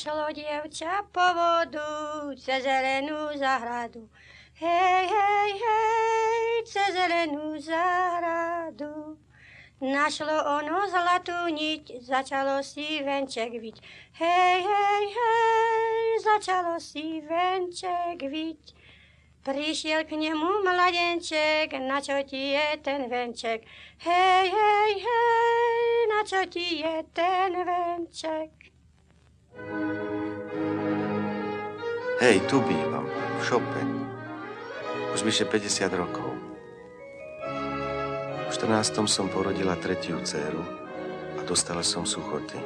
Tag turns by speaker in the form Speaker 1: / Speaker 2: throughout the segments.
Speaker 1: Šlo dievča po vodu cez zelenú záhradu. Hej, hej, hej, cez zelenú záhradu. Našlo ono zlatú niť, začalo si venček viť. Hej, hej, hej, začalo si venček viť. Prišiel k nemu mladenček, na čo ti je ten venček? Hej, hej, hej, na čo ti je ten venček?
Speaker 2: Hej, tu bývam, v šope. Už vyše 50 rokov. V 14. som porodila 3. dcéru a dostala som suchoty.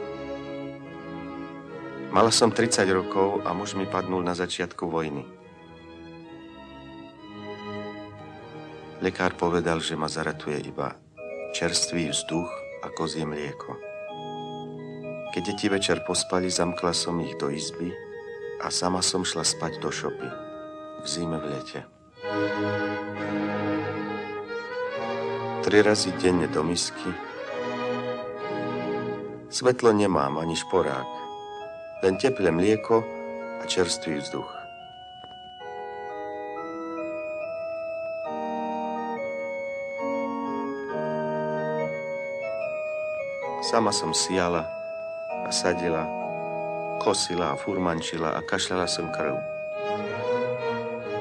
Speaker 2: Mala som 30 rokov a muž mi padnul na začiatku vojny. Lekár povedal, že ma zaratuje iba čerstvý vzduch a kozie mlieko. Keď deti večer pospali, zamkla som ich do izby a sama som šla spať do šopy. V zime, v lete. 3 razy denne do misky. Svetlo nemám ani šporák. Len teplé mlieko a čerstvý vzduch. Sama som siala a sadila, kosila a furmančila a kašľala som krv.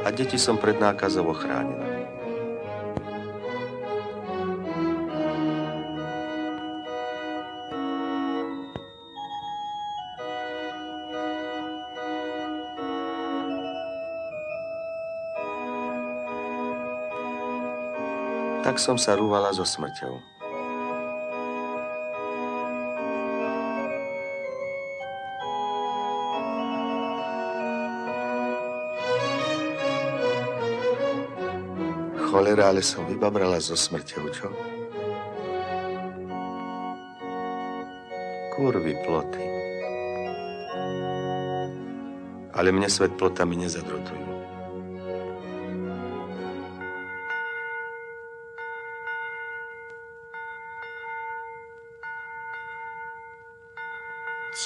Speaker 2: A deti som pred nákazou ochránila. Tak som sa rúvala so smrťou. Cholera, ale som vybabrala so smrťou, čo? Kurvy ploty. Ale mne svet plotami nezadrotujú.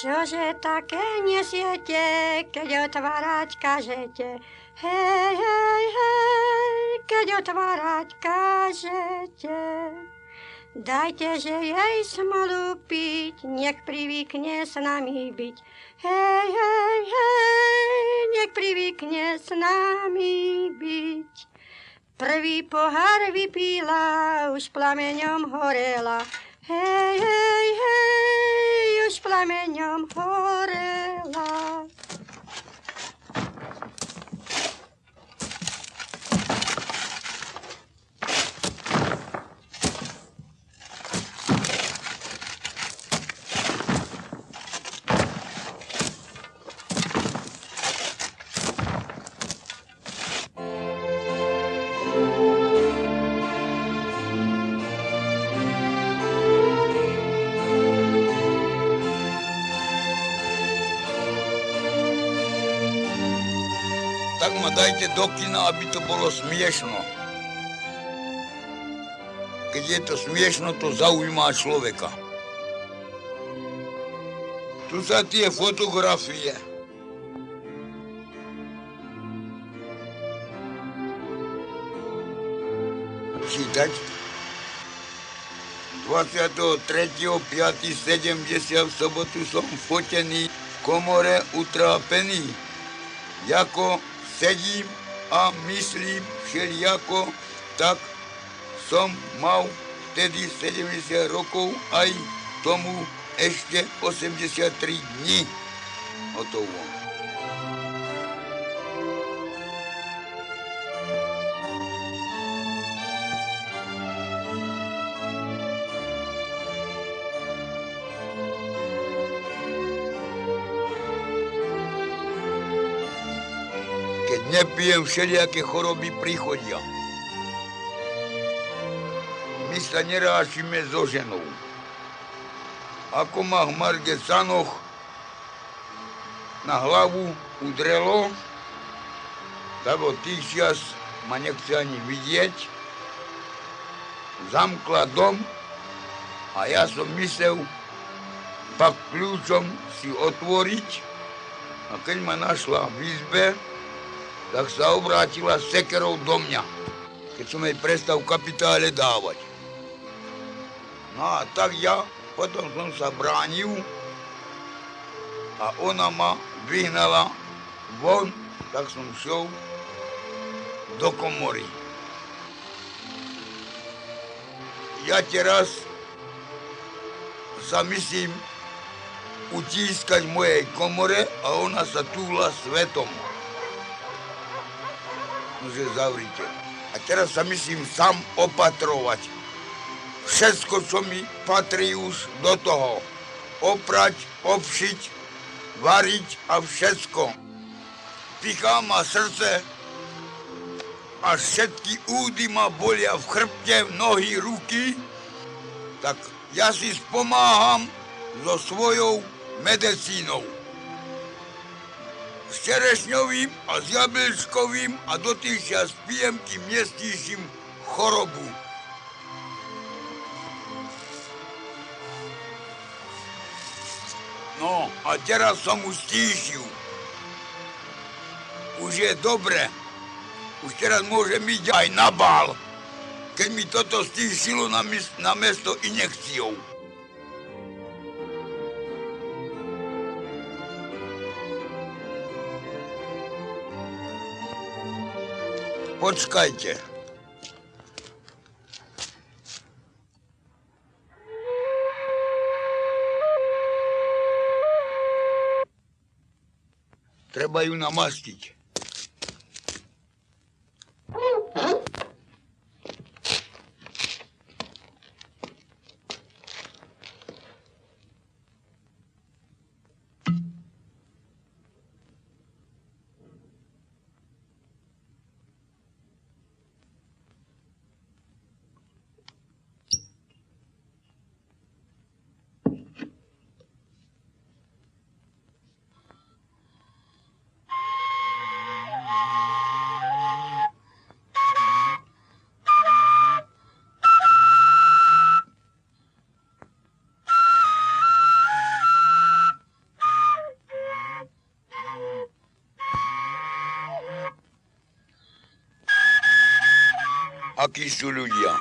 Speaker 1: Čože také nesiete, keď otvárať kažete? Hej, hej, hej, keď otvárať kažete. Dajte, že jej smolu piť, nech privykne s nami byť. Hej, hej, hej, nech privykne s nami byť. Prvý pohár vypíla, už plameňom horela. Hej, hej, hej, už plameňom horela.
Speaker 3: Tak ma dajte do kina, aby to bolo smiešno. Keď je to smiešno, to zaujíma človeka. Tu sa tie fotografie. Čítať. 23.5.70 v sobotu som fotený v komore utrápený. Jako sedím a myslím všelijako, tak som mal vtedy 70 rokov, aj tomu ešte 83 dní. Hotovo. Keď nepijem, všelijaké choroby prichodia. My sa nerášime so ženou. Ako ma v Marge Sanoch na hlavu udrelo, tak od tých čias ma nechce ani vidieť. Zamkla dom a ja som myslel pak kľúčom si otvoriť A keď ma našla v izbe, tak sa obrátila s sekerou do mňa, keď som jej prestal v kapitále dávať. No a tak ja potom som sa bránil a ona ma vyhnala von, tak som šiel do komory. Ja teraz sa myslím utískať v mojej komore a ona sa túla svetom. Nože zavrite. A teraz sa myslím sám opatrovať. Všetko, čo mi patrí už do toho. Oprať, obšiť, variť a všetko. Pichá ma srdce, až všetky údy ma bolia v chrbte, nohy, ruky, tak ja si spomáham so svojou medicínou. S čerešňovým a s jablčkovým a do tých čas pijem, kým nestíšim chorobu. No a teraz som už stíšil. Už je dobre. Už teraz môžem ísť aj na bál, keď mi toto stíšilo na mesto injekciou. Počkajte. Treba ju namastiť. Akí sú ľudia.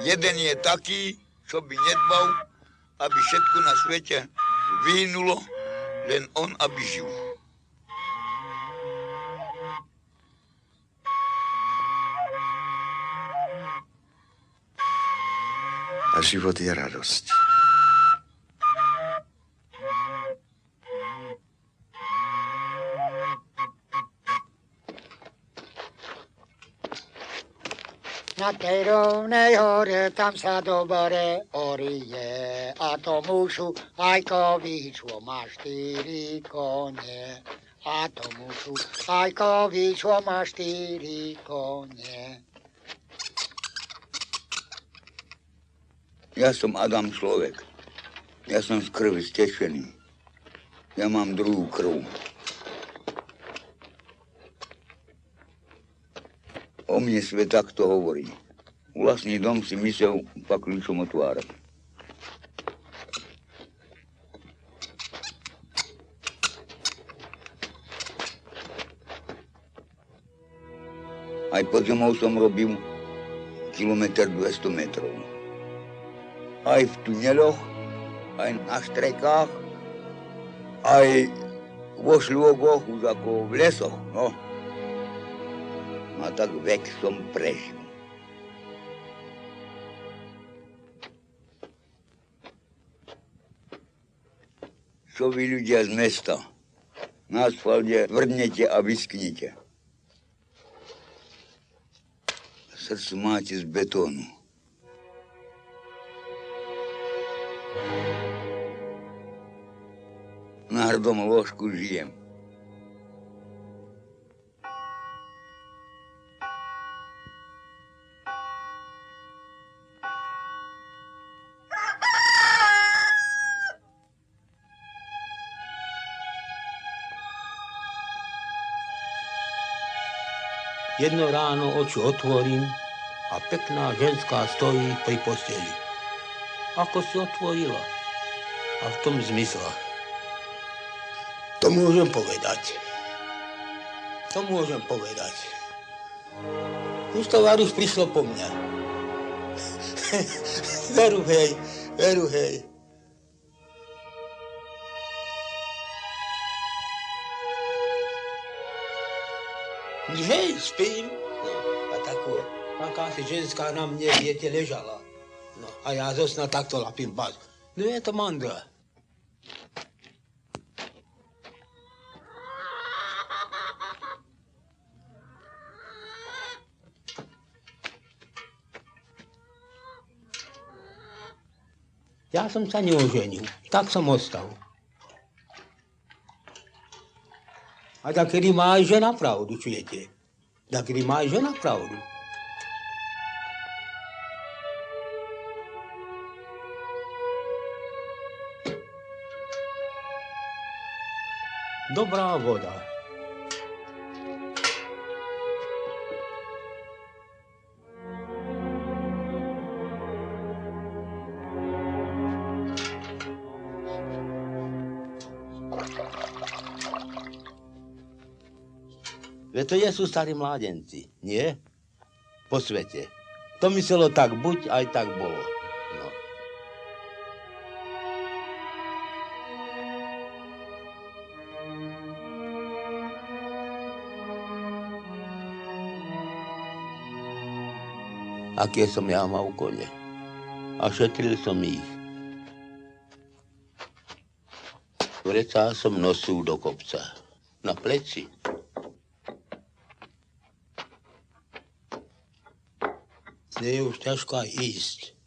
Speaker 3: Jeden je taký, čo by nedbal, aby všetko na svete vyhynulo, len on, aby žil.
Speaker 2: A život je radosť.
Speaker 4: Na tej rovnej hore, tam sa dobre orie, a to mušu Ajkovi, čo má 4 kone. A to mušu Ajkovi, čo má 4 kone.
Speaker 3: Ja som Adam človek. Ja som z krvi stečený. Ja mám druhú krv. O mne svet takto hovorí. Vlastný dom si myslel pa kľúčom otvárať. Aj pod zemou som robil 1,2 kilometra. Aj v tuneloch, aj na štrekách, aj vo šľôgoch, už ako v lesoch, no. A tak vek som prežil. Čo vy ľudia z mesta? Na asfalte tvrdnete a vysknite. Srdce máte z betónu. Na hrdom lôžku žijem.
Speaker 5: Jedno ráno oči otvorím a pekná ženská stojí pri posteli. Ako si otvorila? A v tom zmysla. To môžem povedať. Už to už prišlo po mňa. Veru, hej. Hej, spím. No, a takási ženská na mne, viete, ležala. No, a ja zo sna takto lapím bas. No je to mandra. Ja som sa neoženil, tak som ostal. A takedy má aj žena pravdu, čujete? Takedy má aj žena pravdu. Dobrá voda. Veď to nie sú starí mládenci, nie? Po svete. To myslelo tak buď, aj tak bolo. No. Aké som ja mal kone. A šetril som ich. Vrecá som nosil do kopca. Na pleci. Nie je už ťažko aj ísť.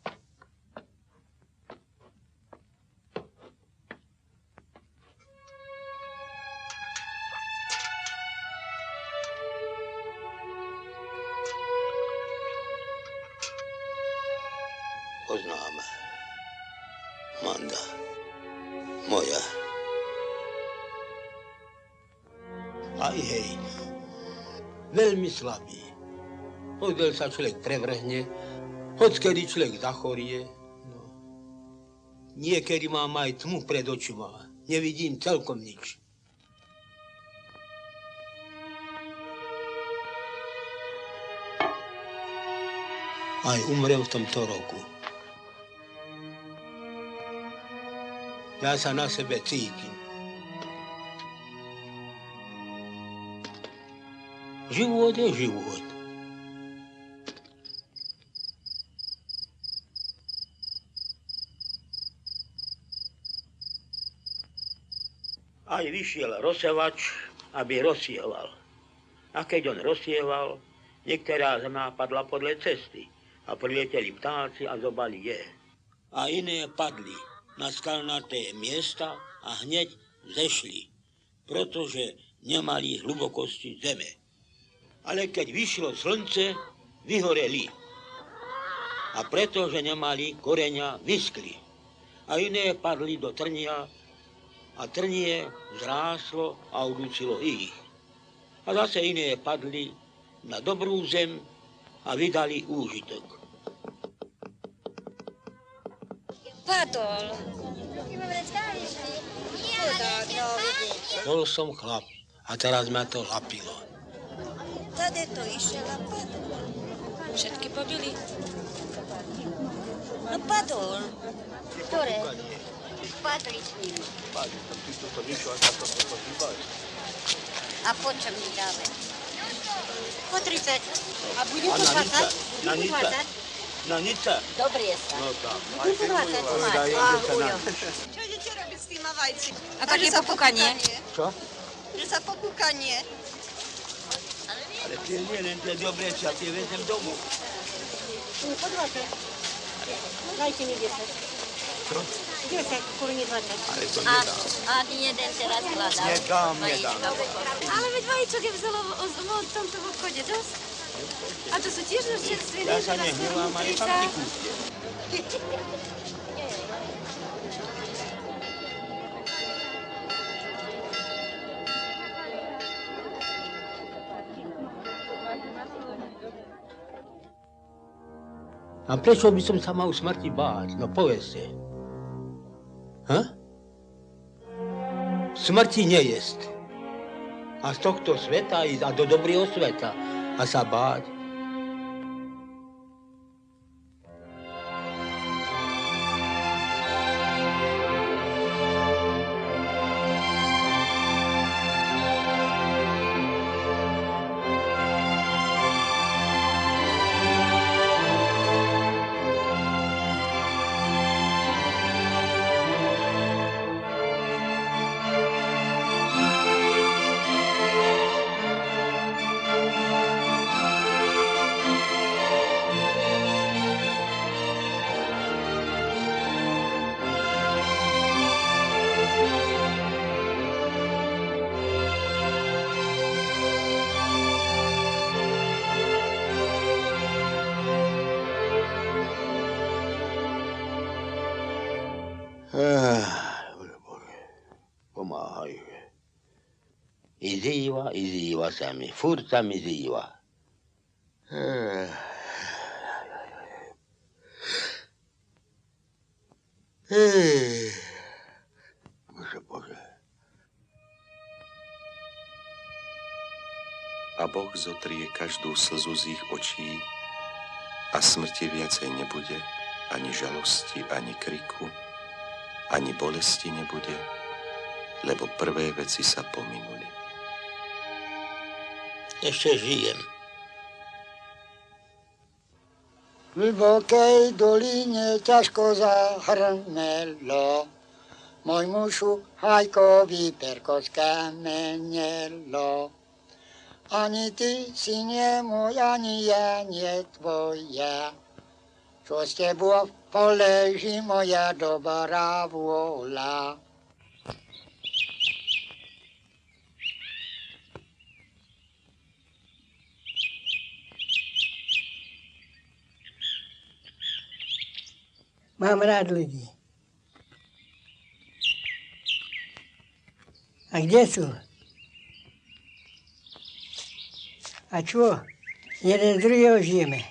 Speaker 5: Poznáme. Manda. Moja. Aj hej. Veľmi slabý. Odkiaľ sa človek prevrhne, odkedy človek zachorie. No. Niekedy mám aj tmu pred očima. Nevidím celkom nič. Aj umrem v tomto roku. Ja sa na sebe cítim. Život je život. Aj vyšiel rozsevač, aby rozsieval. A keď on rozsieval, niektorá zrná padla podľa cesty a prileteli ptáci a zobali je. A iné padli na skalnaté miesta a hneď zešli, pretože nemali hlbokosti zeme. Ale keď vyšlo slnce, vyhoreli. A pretože nemali koreňa, vyskli. A iné padli do trnia, a trnie zráslo a udúcilo ich. A zase iné padli na dobrú zem a vydali úžitok.
Speaker 1: Padol.
Speaker 5: Bol som chlap a teraz ma to lapilo.
Speaker 1: Tady to išiel a padol. Všetky pobili. No padol. Ktoré? Padli s ním. A po čom mi dáme? Po 30. A budem po 20?
Speaker 5: Na nic. Na nic.
Speaker 1: Dobre sa.
Speaker 5: No tak.
Speaker 1: Budem po 20 mať.
Speaker 6: Čo idete robiť s tým vajci?
Speaker 7: A také popúkanie?
Speaker 5: Čo?
Speaker 6: Že sa popúkanie.
Speaker 5: Ale tie nie len tie dobré, ja tie vezem domov.
Speaker 1: Po 20. Dajte mi 10.
Speaker 5: Čo?
Speaker 1: 10, kurní 20.
Speaker 5: Ale to nedám.
Speaker 1: A jeden teraz hľadal.
Speaker 5: Nedám.
Speaker 7: Ale veď vajíčok je vzalo v tomto obchode dosť. A to sú tiež čerstvé.
Speaker 5: Ja sa nehnevám, ale tam nekúste. A prečo by som sa mal smrti báť? No povedzte. smrti nejesť. A z tohto sveta ísť a do dobrého sveta a sa báť. Pomáhaj. Izýva sa mi. Furt sa mi zýva. Bože.
Speaker 2: A Boh zotrie každú slzu z ich očí a smrti viacej nebude, ani žalosti, ani kriku, ani bolesti nebude, lebo prvé veci sa pominuli.
Speaker 5: Ešte žijem.
Speaker 4: V hlbokej doline ťažko zahrmelo, môj mužu Hajkovi perko skamenelo. Ani ty si nie môj, ani ja nie tvoja, čo s tebou poleží moja dobrá vôľa.
Speaker 8: Mám rád ľudí. A kde sú? A čo? Jeden z druhého žijeme.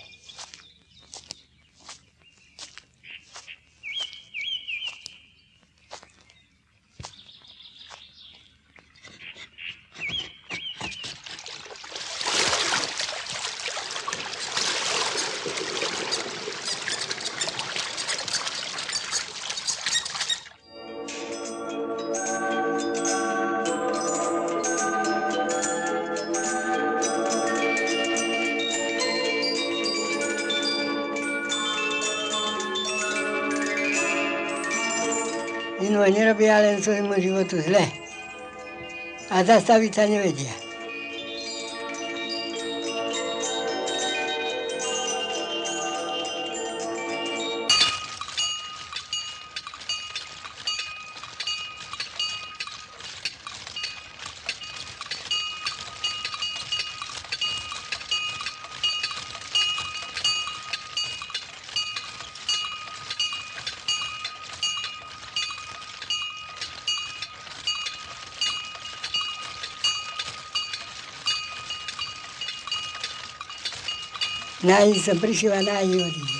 Speaker 8: Iného nerobia len svojmu životu zle. A zastaviť sa nevedia. Nájsť som prišiel a nájsť odíde.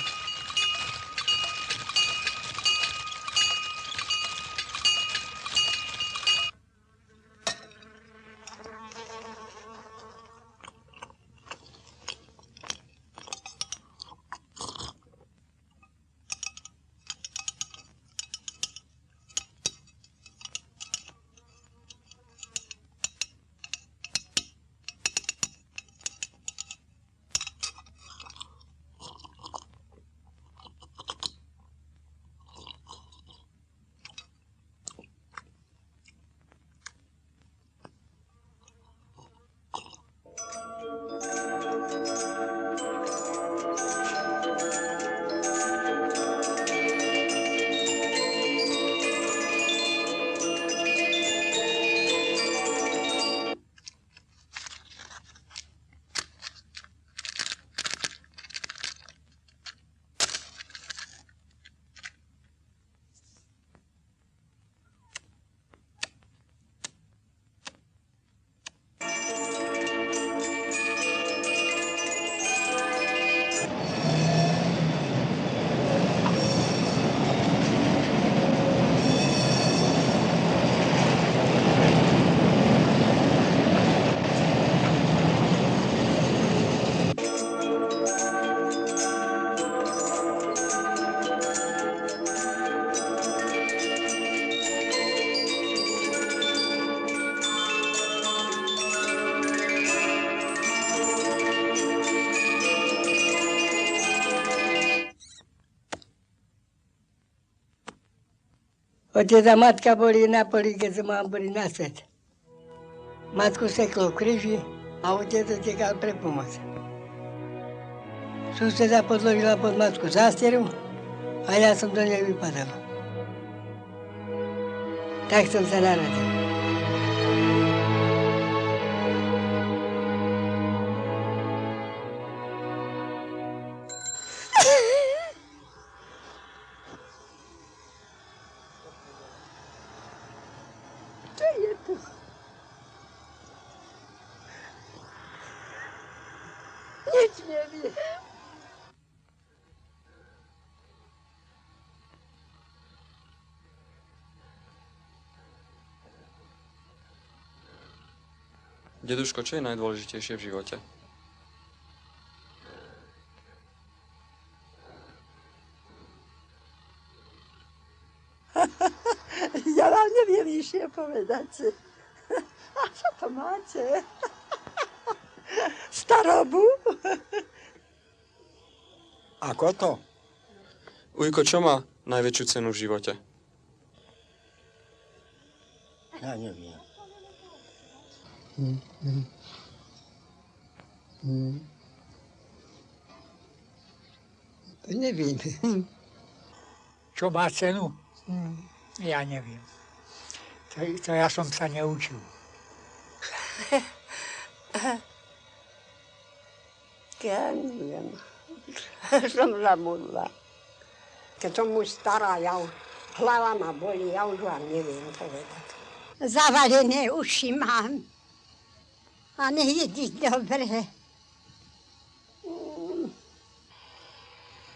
Speaker 8: Otec a matka boli na poli, keď som boli na svet. Matku seklo v kríži a otec utekal pre pomoc. Suseda podložila pod matku zásteru a ja som do nej vypadal. Tak som sa narodil. Čo je to? Nič neviem.
Speaker 9: Deduško, čo je najdôležitejšie v živote?
Speaker 10: Ja vám neviem vyššie povedať. A čo to máte? Starobu?
Speaker 4: Ako to?
Speaker 9: Ujko, čo má najväčšiu cenu v živote?
Speaker 4: Ja neviem.
Speaker 8: To neviem.
Speaker 4: Čo má cenu? Ja neviem. To ja som sa neučil.
Speaker 10: Ja neviem. Som zabudla. Keď som už stará, hlava ma bolí, ja už vám neviem povedať. Zavalené uši mám. A nejedí dobre.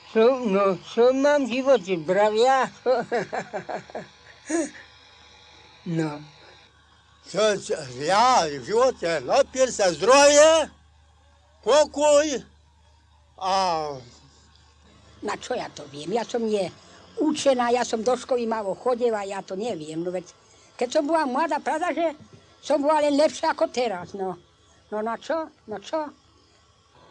Speaker 8: Čo mám v živote? Zdravia? No.
Speaker 4: Ja v živote najprv sa zdroje, pokoj a...
Speaker 10: Na čo ja to viem? Ja som učená, ja som do školy malo chodila, ja to neviem. No veď, keď som bola mladá, pravda, že som bola len lepšia ako teraz, no. No na čo? No čo?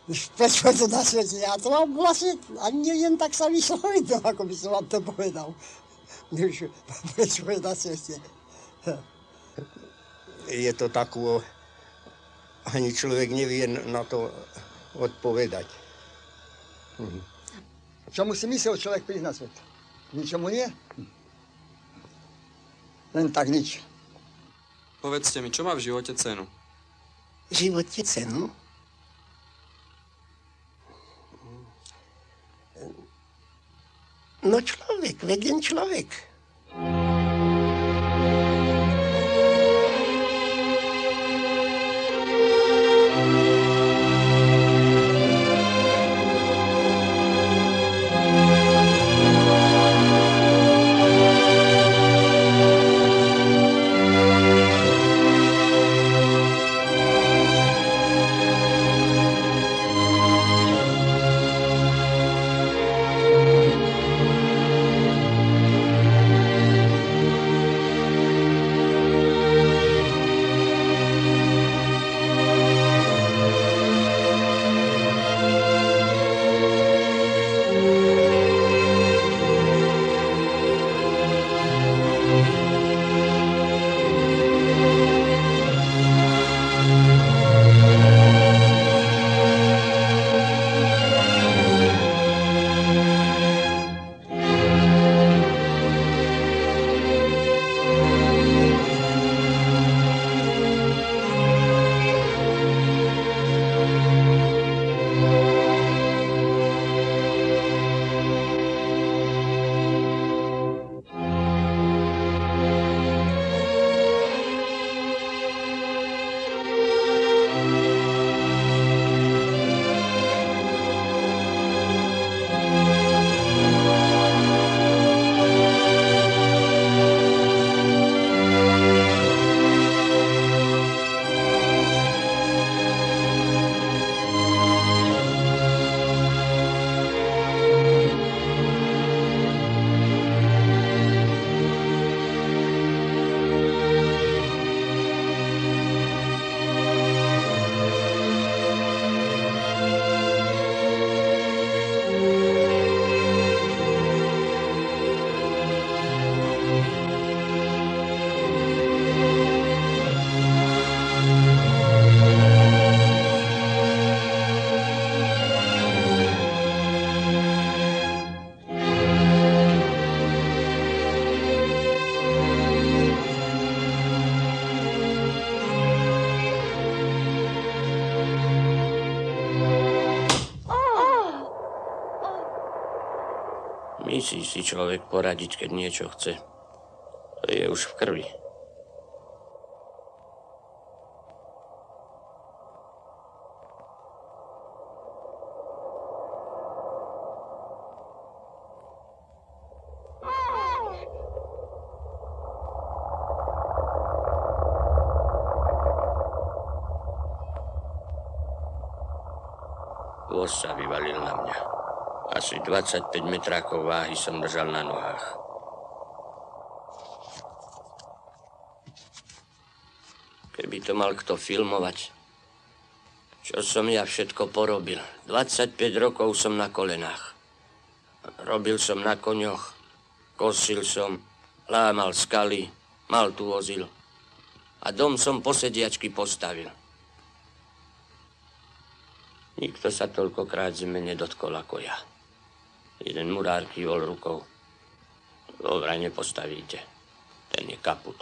Speaker 4: Prečo je to na svete? Ja to mám vlastne, ani neviem tak sa vysloviť, ako by som vám to povedal. Prečo je na svete? Je to takú, ani človek nevie na to odpovedať. Čomu si myslel človek prísť na svet? Ničomu nie? Len tak nič.
Speaker 9: Povedzte mi, čo má v živote cenu?
Speaker 11: V živote cenu? No človek, veden človek.
Speaker 12: Nemusí si človek poradiť, keď niečo chce. To je už v krvi. Voz sa vyvalil na mňa. Asi 25 metrákov váhy som držal na nohách. Keby to mal kto filmovať, čo som ja všetko porobil. 25 rokov som na kolenách. Robil som na koňoch, kosil som, lámal skaly, mal tu vozil. A dom som po sediačky postavil. Nikto sa toľkokrát zeme nedotkol ako ja. Jeden murár kývol rukou. To vraj nepostavíte. Ten je kaput.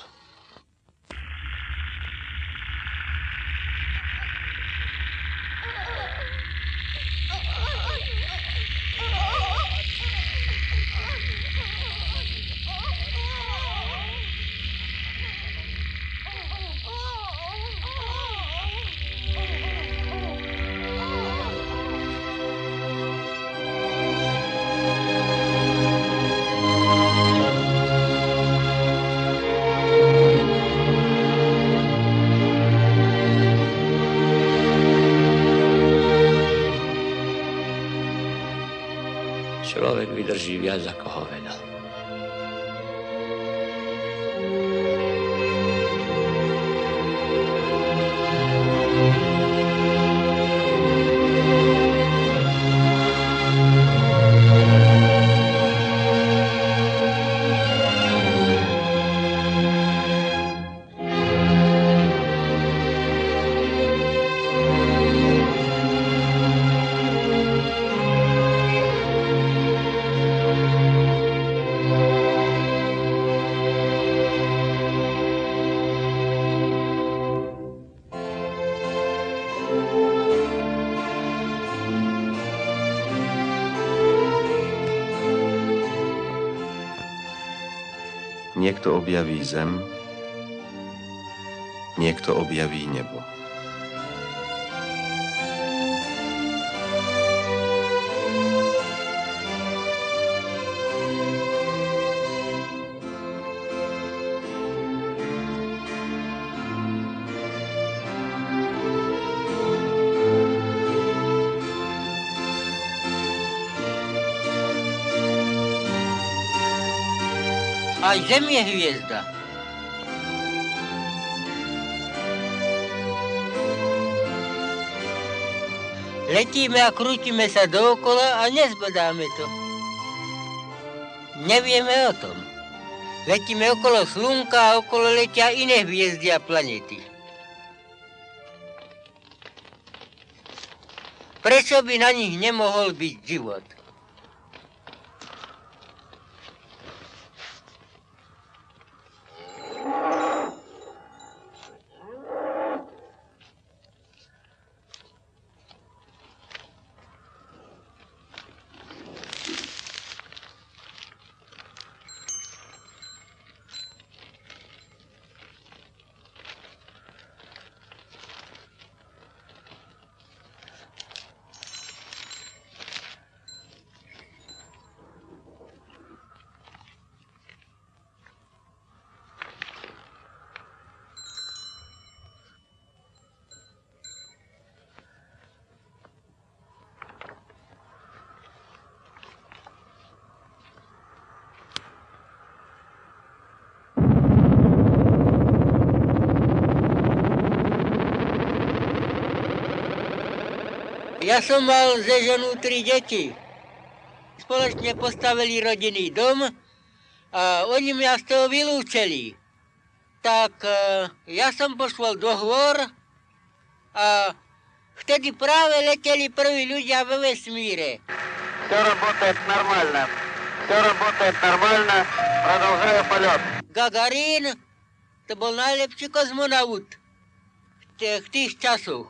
Speaker 12: Človek vydrží viac ako hoveda.
Speaker 2: Niekto objaví zem, niekto objaví nebo.
Speaker 13: Aj Zem je hviezda. Letíme a krútime sa dookola a nezbadáme to. Nevieme o tom. Letíme okolo Slnka a okolo letia iné hviezdy a planety. Prečo by na nich nemohol byť život? Ja som mal ze ženou 3 deti. Spoločne postavili rodinný dom a oni mňa z toho vylúčili. Tak ja som poslal do hôr a vtedy práve leteli prví ľudia vo vesmíre.
Speaker 14: Все работает нормально. Все работает нормально. Продолжаю полет.
Speaker 13: Gagarin to bol najlepší kozmonaut v tých časoch.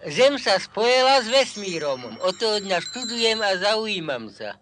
Speaker 13: Zem sa spojila s vesmírom. Od toho dňa študujem a zaujímam sa.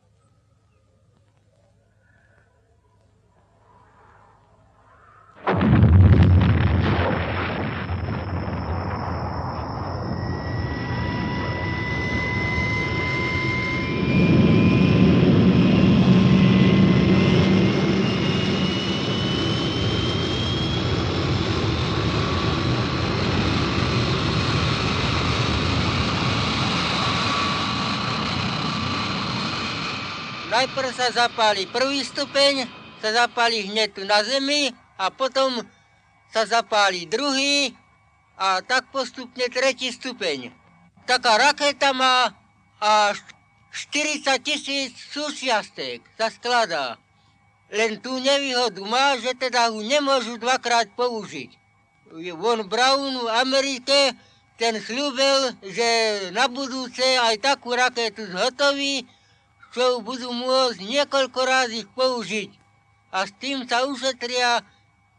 Speaker 13: Najprv sa zapáli prvý stupeň, sa zapáli hneď tu na Zemi a potom sa zapáli druhý a tak postupne tretí stupeň. Taká raketa má až 40 000 súčiastek, sa skladá. Len tú nevýhodu má, že teda ho nemôžu dvakrát použiť. Von Braun v Amerike, ten sľúbil, že na budúce aj takú raketu zhotoví, čo budú môcť niekoľko razy použiť. A s tým sa ušetria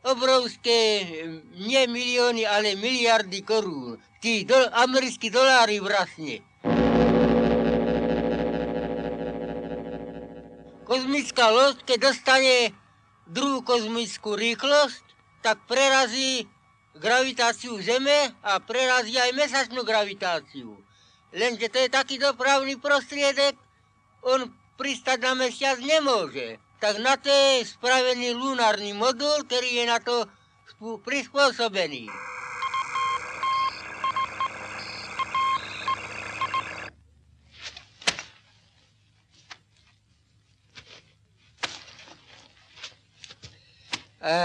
Speaker 13: obrovské, nie milióny, ale miliardy korún. Tí americkí doláry vlastne. Kozmická loď, keď dostane druhú kozmickú rýchlosť, tak prerazí gravitáciu Zeme a prerazí aj mesačnú gravitáciu. Lenže to je taký dopravný prostriedek, on pristať na mesiac nemôže. Tak na to je spravený lunárny modul, ktorý je na to prispôsobený.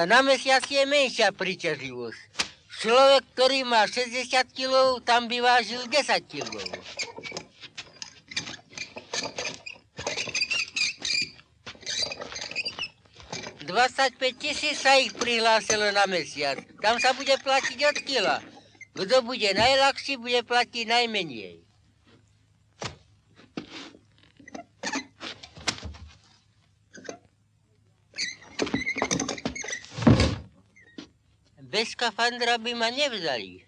Speaker 13: Na mesiaci je menšia príťažlivosť. Človek, ktorý má 60 kg, tam by vážil 10 kg. 25 000 sa ich prihlásilo na mesiac. Tam sa bude platiť od kila. Kto bude najľahší, bude platiť najmenej. Bez skafandra by ma nevzali.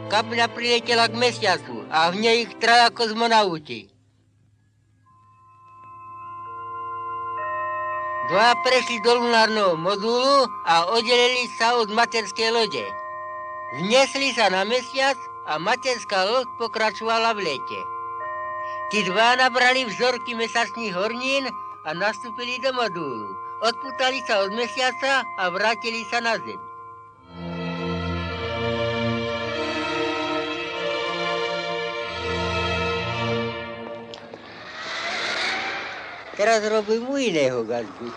Speaker 13: Kapľa priletela k mesiacu a v nej ich traja kozmonauti. Dva prešli do lunárneho modulu a oddelili sa od materskej lode. Vniesli sa na mesiac a materská loď pokračovala v lete. Tí dva nabrali vzorky mesačných hornín a nastúpili do modulu. Odpútali sa od mesiaca a vrátili sa na Zem. Teraz robím u iného gazdu.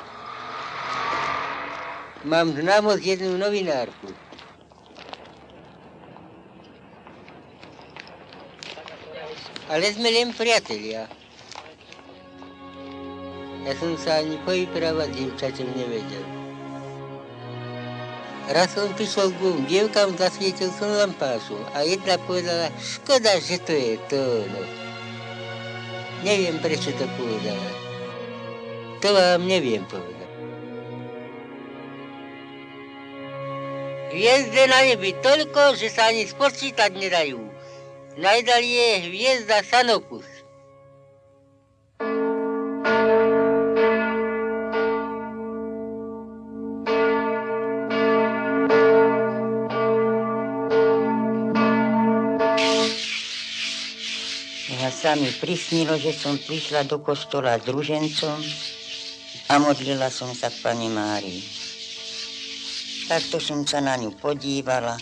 Speaker 13: Mám známosť jednu novinárku. Ale sme len priatelia. Ja som sa ani povyprávať dievčaťom nevedel. Raz som prišiel k dvom dievkám, zasvietil som lampášom a jedna povedala, škoda, že to je to, no. Neviem, prečo to povedala. To vám neviem povedať. Hviezd je na nebi toľko, že sa ani spočítať nedajú. Najdalej je hviezda Sanopus.
Speaker 15: sa mi prisnilo, že som prišla do kostola s ružencom a modlila som sa k Pane Márii. Takto som sa na ňu podívala,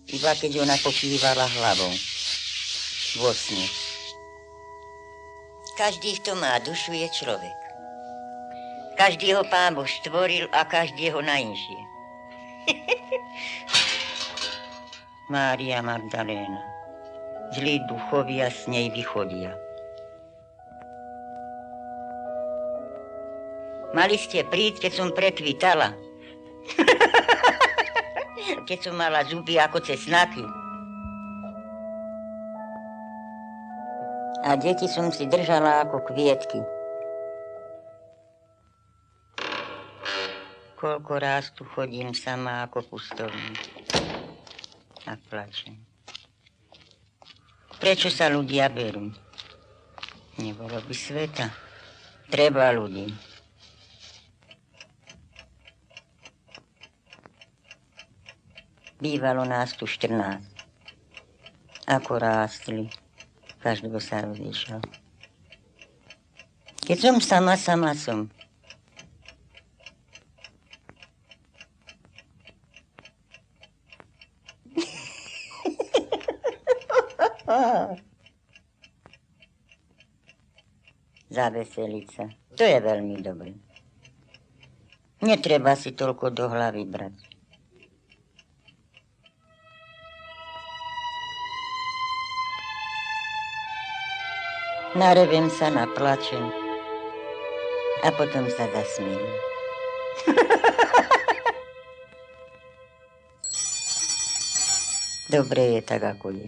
Speaker 15: iba keď ona pokývala hlavou. Vo sne. Každý, kto má dušu, je človek. Každý ho Pán Boh stvoril a každý ho nainšie. Mária Magdaléna. Zlí duchovia s nej vychodia. Mali ste prísť, keď som prekvitala. Keď som mala zuby ako cesnaky. A deti som si držala ako kvietky. Koľko ráz tu chodím sama ako pustovník. A plačem. Prečo sa ľudia berú? Nebolo by sveta. Treba ľudí. Bývalo nás tu 14. Ako rástli, každého sa rozišiel. Keď som sama som. Zaveseliť sa. To je veľmi dobré. Netreba si toľko do hlavy brať. Narevem sa, naplačem a potom sa zasmiem. Dobre je tak, ako je.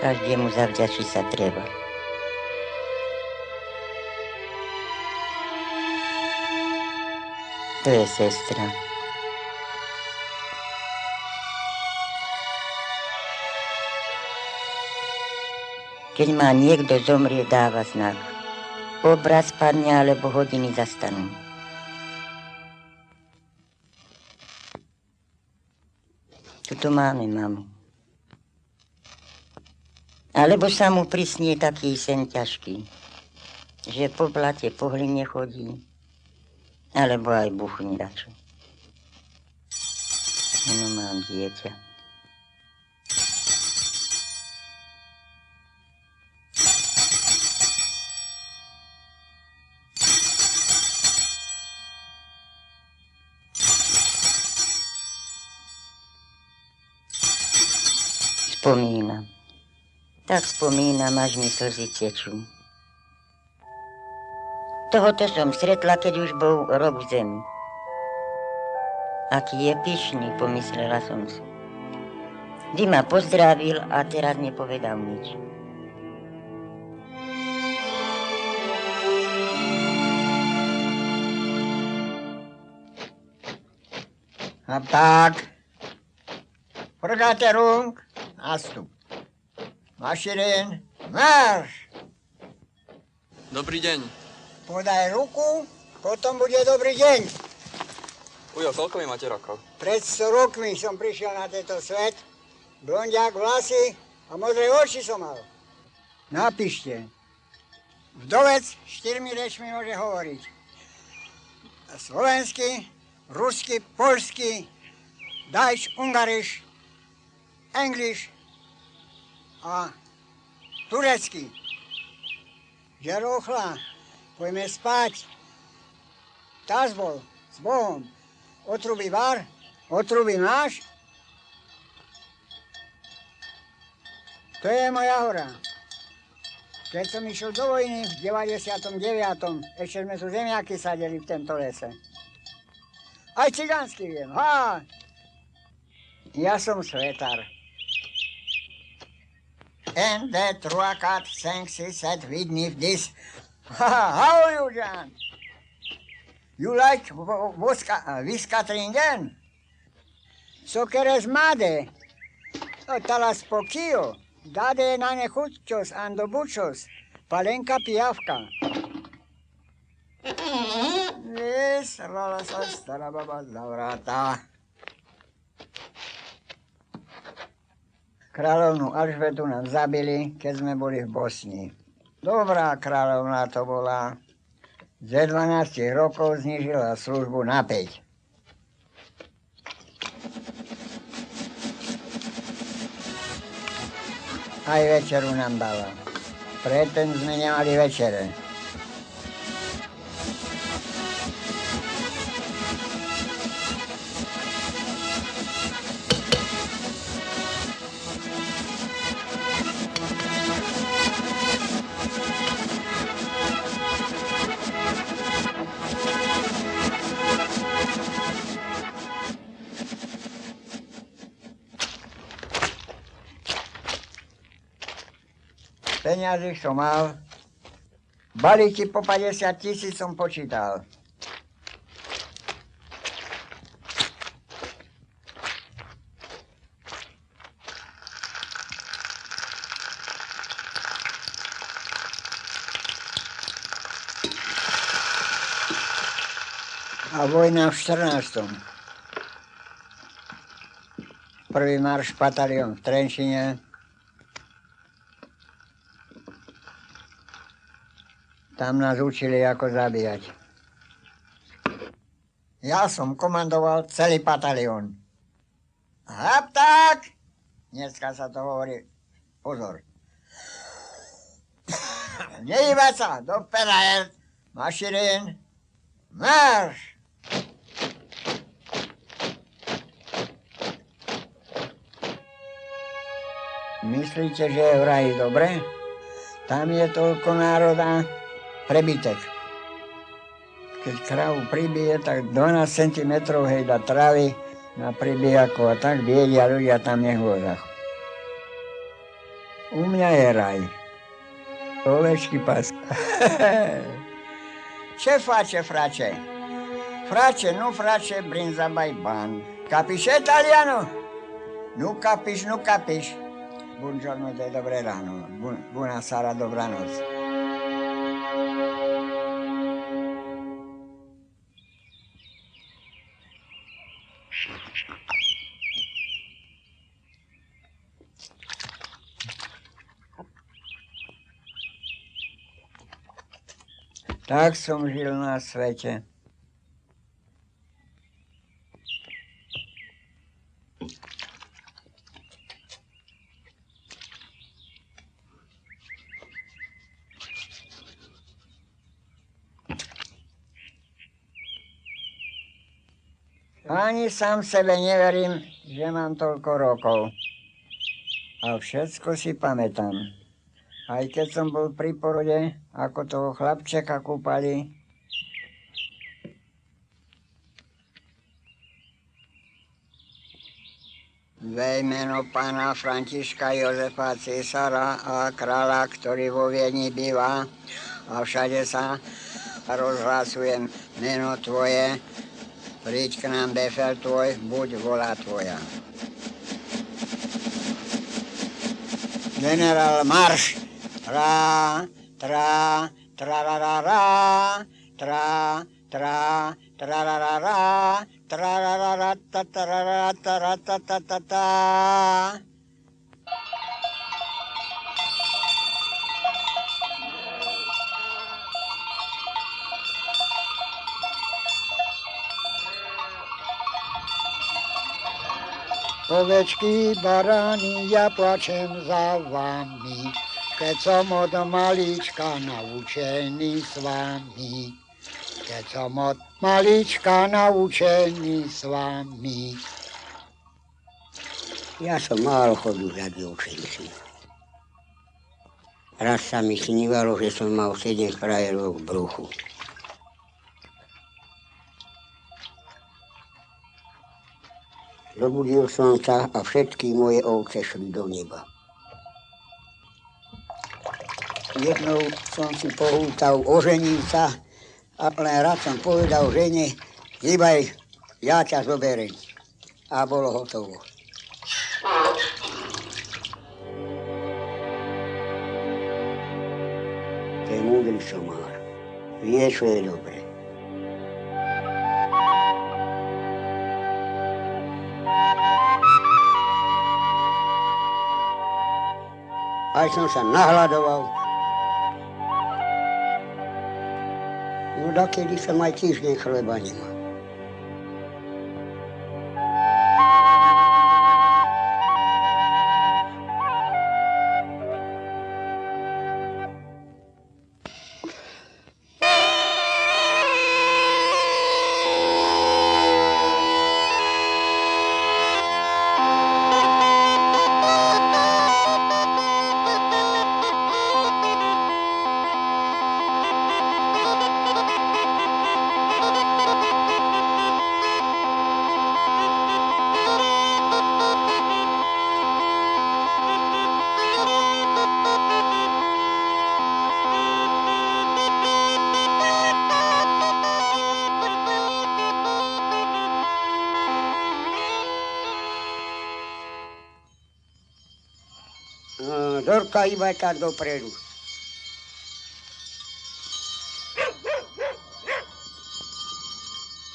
Speaker 15: Každému zavďačiť sa treba. To je sestra. Keď má niekto zomrie, dáva znak. Obraz padne, alebo hodiny zastanú. Tuto máme mamu. Alebo sa mu prisnie taký sen ťažký, že po blate, po hline chodí, alebo aj buchní dačo. No mám dieťa. Spomínam. Tak spomínam, až mi slzy tečú. Tohoto som stretla, keď už bol rok v zemi. Aký je pyšný, pomyslela som si. Vždy ma pozdravil a teraz nepovedal nič.
Speaker 4: A tak, Forgaterung, nástup. Maširen, marš!
Speaker 9: Dobrý deň.
Speaker 4: Podaj ruku, potom bude dobrý deň.
Speaker 9: Ujo, koľko mi máte rokov?
Speaker 4: Pred 100 rokmi som prišiel na tento svet. Blondiak, vlasy a modré oči som mal. Napíšte. Vdovec 4 rečmi môže hovoriť. Slovensky, rusky, poľsky, dajč, ungariš, english a turecky. Žerochla, poďme spať. Tazbol, s Bohom. Otruby var, otruby máš. To je moja hora. Keď som išiel do vojny v 99. ešte sme tu zemiaky sadili v tomto lese. Aj cigánsky viem, ha! Ja som svetár. And that Ruakat thinks he said with me this. How are you, John? You like Wiskatringen? So quieres made. Talas poquillo. Dade nanejuchos ando buchos. Palenka pijavka. Vyslala sa stará baba za vrata. Kráľovnú Alžbetu nám zabili, keď sme boli v Bosni. Dobrá kráľovná to bola. Ze 12 rokov znížila službu na 5. Aj večeru nám dala. Predtým sme nemali večere. Peniazy som mal, balíky po 50 000 som počítal. A vojna v 14. Prvý marš batalión v Trenčine. Tam nás učili, ako zabíjať. Ja som komandoval celý batalión. Hapták! Dneska sa to hovorí. Pozor. Nehýbať sa, do perajer, maširín, marš! Myslíte, že je v raji dobre? Tam je toľko národa, prebytek. Keď kravu pribije, tak 12 cm hejda trávy na pribijaku a tak biedia ľudia tam nehôzach. U mňa je raj. Ovečky pas. Ce face, frate? Frate, nu frate, brinza baiban. Capisce, italiano? Nu capiš, nu capiš. Buongiorno, de dobré ráno. Buona sera, dobrá noc. Tak som žil na svete. Ani sám sebe neverím, že mám toľko rokov. A všetko si pamätám. Aj keď som bol pri porode, ako toho chlapčeka kúpali. Ve jméno pána Františka Jozefa Císara a kráľa, ktorý vo Viedni býva, a všade sa rozhlasujem meno tvoje, príď k nám befel tvoj, buď volá tvoja. Generál, marš! Tra, tra, trararara, tra, tra, trararara, trararara, tatarara, taratatata. Ovečky, barány, ja plačem za vami, keď som od malička naučený s vami. Keď som od malička naučený s vami.
Speaker 16: Ja som málo chodil za dievčenci. Raz sa mi snívalo, že som mal 7 frajerov v bruchu. Zobudil som sa a všetky moje ovce šli do neba. Jednou som si pohútal, oženil sa a len raz som povedal žene, hýbaj, ja ťa zoberiem. A bolo hotovo. múdry somár. Vie, čo je dobre. Aj som sa nahľadoval. No dakedy som aj týždeň chleba nemal. Dorka iba tak dopredu.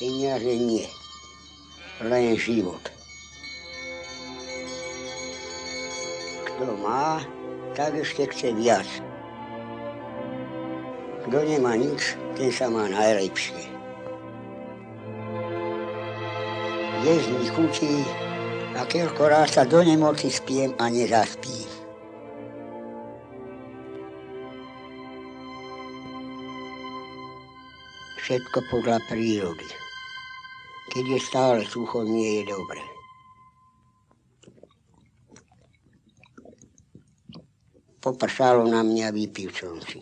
Speaker 16: Peniaze nie, len život. Kto má, tak ešte chce viac. Kto nemá nič, ten sa má najlepšie. Jesť mi chutí a keľko raz sa do nemoci spiem a nezaspím. Všetko podľa prírody. Keď je stále sucho, nie je dobre. Popršalo na mňa, vypil som si.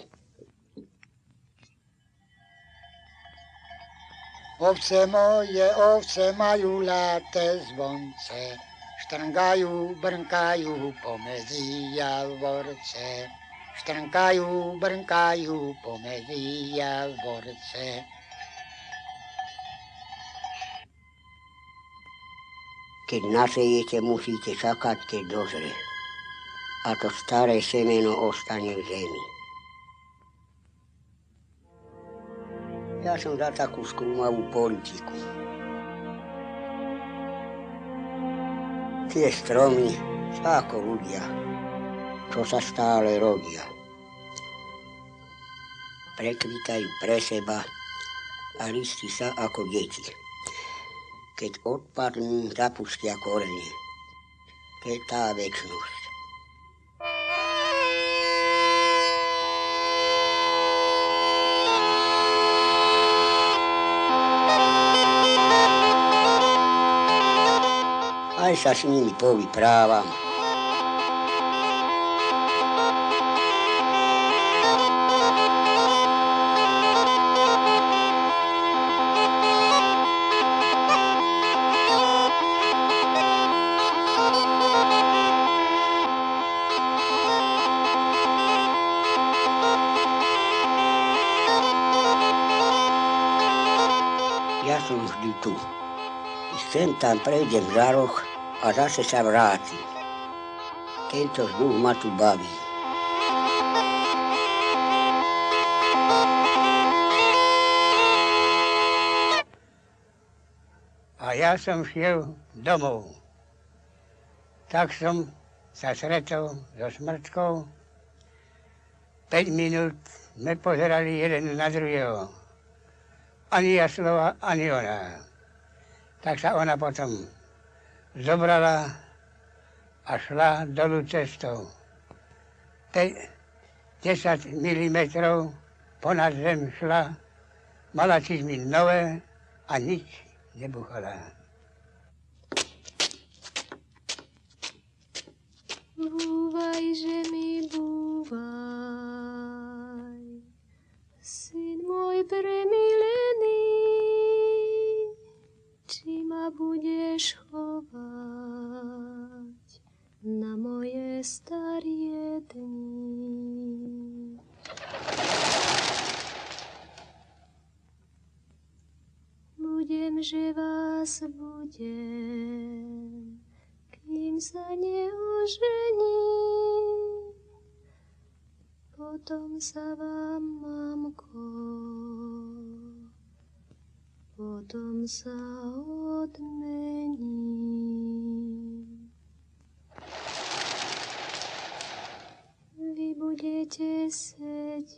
Speaker 4: Ovce moje, ovce majú ľaté zvonce, štrngajú, brnkajú pomedzi javorce. Štrnkajú, brnkajú pomedzi javorce. Keď nasejete, musíte čakať, keď dozrie. A to staré semeno ostane v zemi. Ja som za takú skúmavú politiku. Tie stromy sú ako ľudia, čo sa stále rodia. Prekvitajú pre seba a listy sa ako deti. Keď odpadnú, zapustia korene. To je tá večnosť. Aj sa s nimi povyprávam. Ja som vždy tu. Sem tam prejdem za roh a zase sa vrátim. Tento vzduch ma tu baví.
Speaker 17: A ja som šiel domov. Tak som sa stretol so Smrčkou. 5 minút sme pozerali jeden na druhého. Ani ja slova, ani ona. Tak sa ona potom zobrala a šla dolu cestou. 10 milimetrov ponad zem šla, mala čizmy nové a nič nebuchala.
Speaker 7: Búvaj, že mi búvaj, syn môj premilený, či ma budeš chovať na moje starie dni. Budem, že vás budem, kým sa neožením. potom sa vám, mamko, potom sa odmením. Vy budete sedieť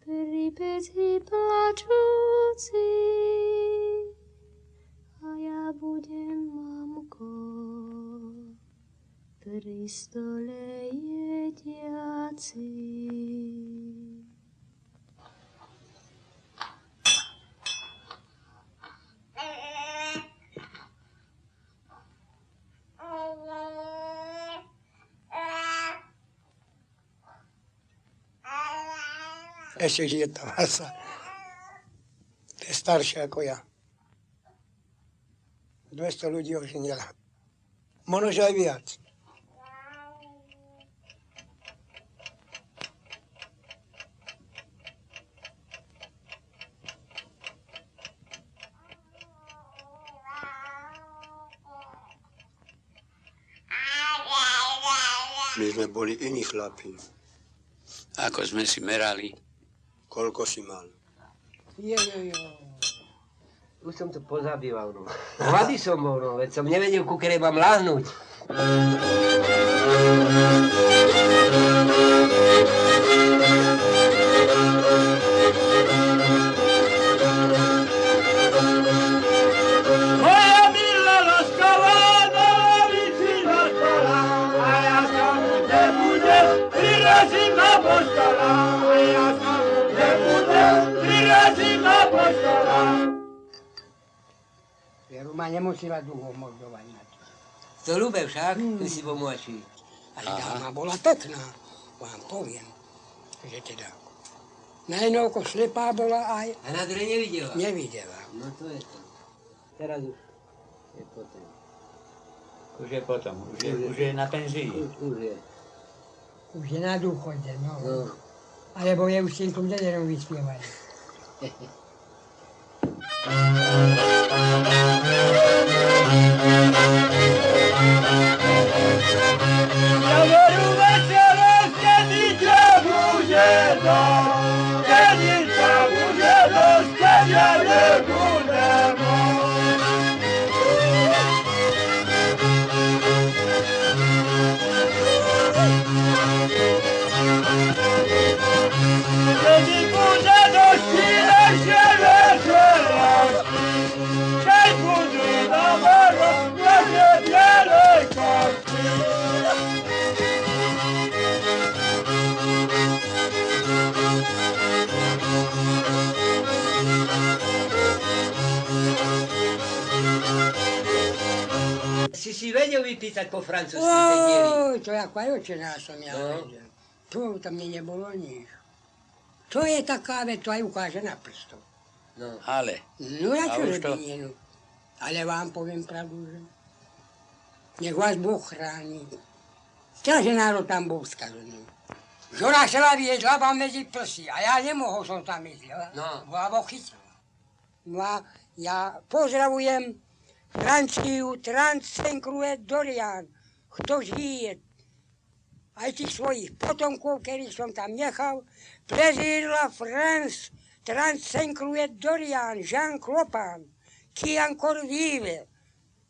Speaker 7: pri peci plačúci a ja budem, mamko, pri stole jediaci.
Speaker 17: Ešte žije tá vasa. To je staršia ako ja. 200 ľudí oženila. Možno, že aj viac.
Speaker 18: My sme boli iní chlapi.
Speaker 19: Ako sme si merali?
Speaker 18: Koľko si mal?
Speaker 20: Jo. Už som to pozabýval, no. Mladý som bol, no, veď som nevedel, ku ktorej mám láhnuť.
Speaker 14: Moja milá láskavá, na lavici zaspala, a ja sa nebudem, prirazím na poštala, a ja sa nebudem, prirazím na poštala.
Speaker 17: Veru ma nemusela dlho mordovať na to.
Speaker 20: To ľúbe však, ty si pomôči.
Speaker 17: Ale dáma bola pekná, vám poviem, že teda. Na jedno oko slepá bola aj...
Speaker 20: A na druhé nevidela?
Speaker 17: Nevidela.
Speaker 20: No to je to. Teraz už je potom.
Speaker 19: Už je potom, už je na penzii.
Speaker 20: Už je.
Speaker 8: Už je na dôchode, no. Alebo je už s tým dederom vyspievaný.
Speaker 14: Ja veru veselo, kedy ťa bude dosť, kedy ťa bude dosť, keď ja nebudem kedy bude dosť, ešte veselosti, keď budú na varoch, kde bielej kosti.
Speaker 20: Si vedel vypísať po francúzsky tej diely?
Speaker 17: Oj, to ako aj očená som ja vedel. To tam mne nebolo nič. To je taká vec, to aj ukáže na prstoch.
Speaker 20: No.
Speaker 19: Ale.
Speaker 17: No ja čo robím, ale vám poviem pravdu, že nech vás Boh chráni. Ťaže národ tam bol skazený. Žora chcela viesť hlava medzi prsy a ja nemohol som tam ísť.
Speaker 20: No.
Speaker 17: Hlavo chytila. No a ja pozdravujem Franciu, Transencruet Dorian, kto žije, aj tých svojich potomkov, ktorých som tam nechal, prezidla France, Transencruet Dorian, Jean Clopin, qui encore vive,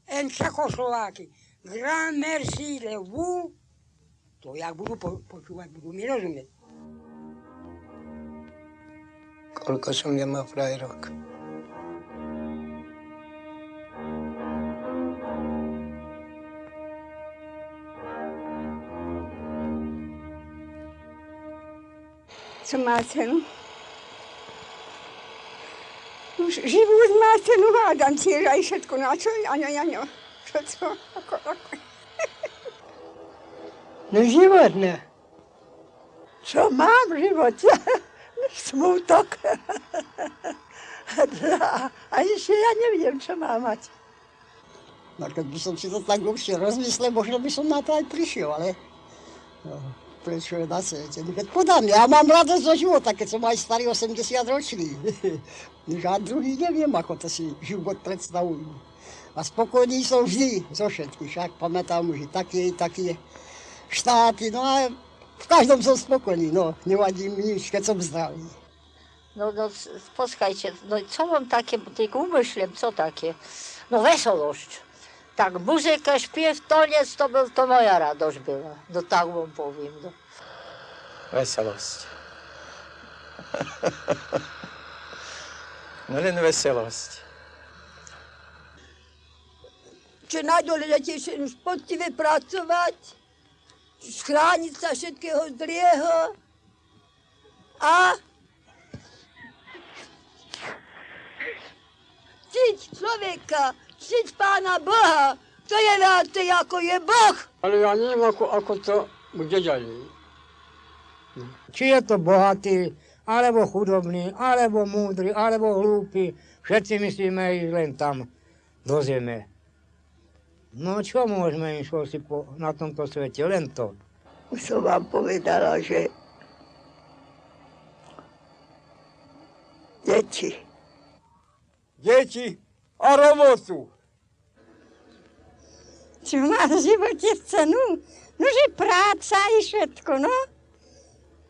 Speaker 17: en Čechoslováky, grand merci de vous, to jak budú počúvať, budú mi rozumieť. Koľko som ja mal frajerok?
Speaker 10: Co má cenu? Už život má cenu, hádam tiež aj všetko. No a čo, Aňo? Čo? Ako?
Speaker 8: No život, ne?
Speaker 10: Čo mám v živote? Smutok. A ešte ja neviem, čo mám mať.
Speaker 4: No keď by som si to tak dlhšie rozmyslel, možno by som na to aj prišiel, ale... No, prečo je na svete? Keď podám, ja mám radosť zo života, keď som aj starý 80 ročný. Žiaľ druhý neviem, ako to si život predstavujú. A spokojný som vždy zo všetkých, však pamätám už i taký. štáty, no a v každom som spokojný, no, nevadí mi nič, keď som zdravý.
Speaker 10: No, poskajcie, no co wam takie, tylko umyślem, co takie? No wesołość. Tak, muzyka, śpiew, toniec, to moja radość była. No tak wam powiem. No.
Speaker 19: Veselosť. No len veselosť.
Speaker 21: Čo najdôležitejšie, už poctivé pracovať, schrániť sa všetkého zlého a ctiť človeka, ctiť Pána Boha, to je viacej ako je Boh.
Speaker 17: Ale ja neviem, ako to bude ďalej. Či je to bohatý, alebo chudobný, alebo múdry, alebo hlúpy, všetci myslíme ísť len tam do zeme. No čo môžeme im si na tomto svete, len to.
Speaker 21: Už som vám povedala, že deti
Speaker 17: a robotu.
Speaker 1: Čo má v živote cenu? No, že práca i všetko, no.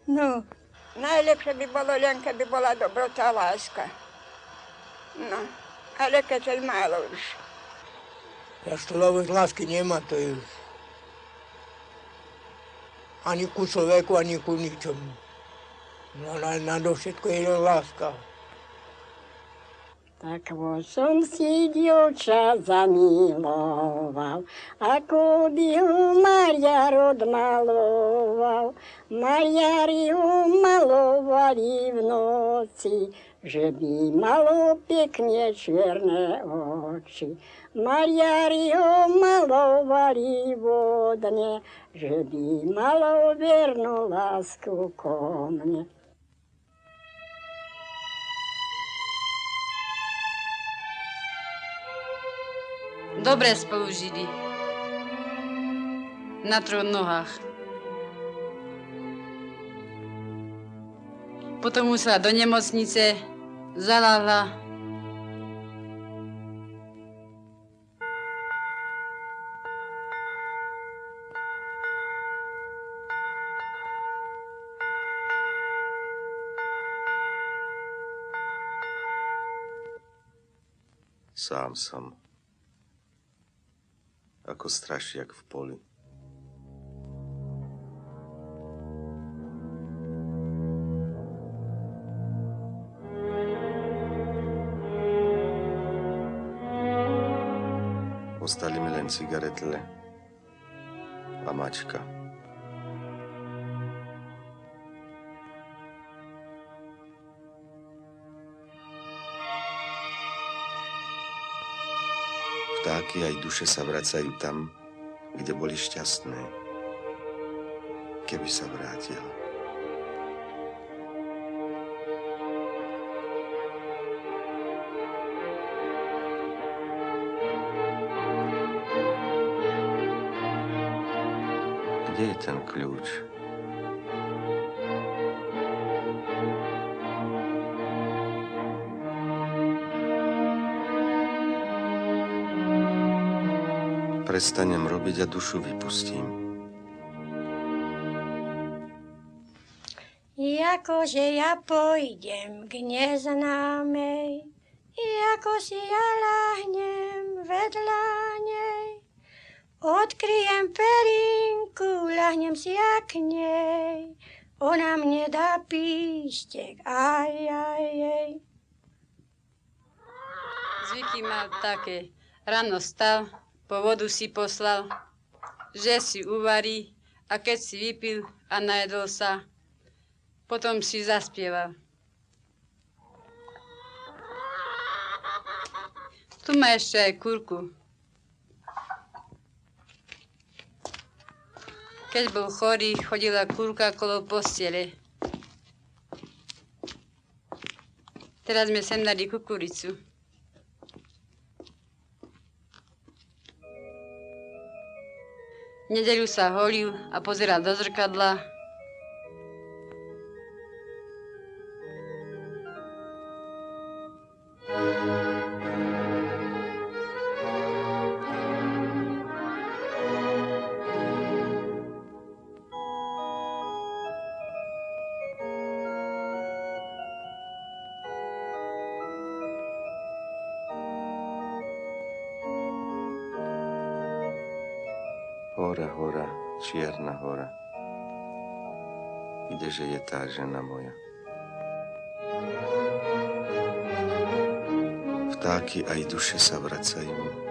Speaker 1: No.
Speaker 10: Najlepšie by bolo len, keby bola dobrota a láska. No, ale keď je málo už.
Speaker 17: Ja človek lásky nemá, to je ani ku človeku, ani ku ničomu. No, na všetko je len láska.
Speaker 1: Tak som si dievča zamiloval, ako by ho Mariar odmaloval. Mariari ho malovali v noci, že by malo pekne čierne oči. Mariari ho malovali vodne, že by malo vernú lásku ko mne.
Speaker 7: Dobre spolu žili. Na troch nohách. Potom musela do nemocnice, zaláhla.
Speaker 2: Sám som. Ako strašiak v poli. Ostali mi len cigaretle a mačka. Vtáky aj duše sa vracajú tam, kde boli šťastné. Keby sa vrátila. Kde je ten kľúč? Prestanem robiť a dušu vypustím.
Speaker 1: Jakože ja pôjdem k neznámej, ako si ja ľahnem vedľa nej. Odkryjem perinku, ľahnem si ja k nej. Ona mne dá píštek, aj, jej.
Speaker 7: Zvyky mal také. Ráno stal, po vodu si poslal, že si uvarí, a keď si vypil a najedol sa, potom si zaspieval. Tu má ešte aj kurku. Keď bol chorý, chodila kurka kolo postele. Teraz sme sem dali kukuricu. V nedeľu sa holil a pozeral do zrkadla.
Speaker 2: Hora, hora, čierna hora. Kdeže je tá žena moja? Vtáky aj duše sa vracajú.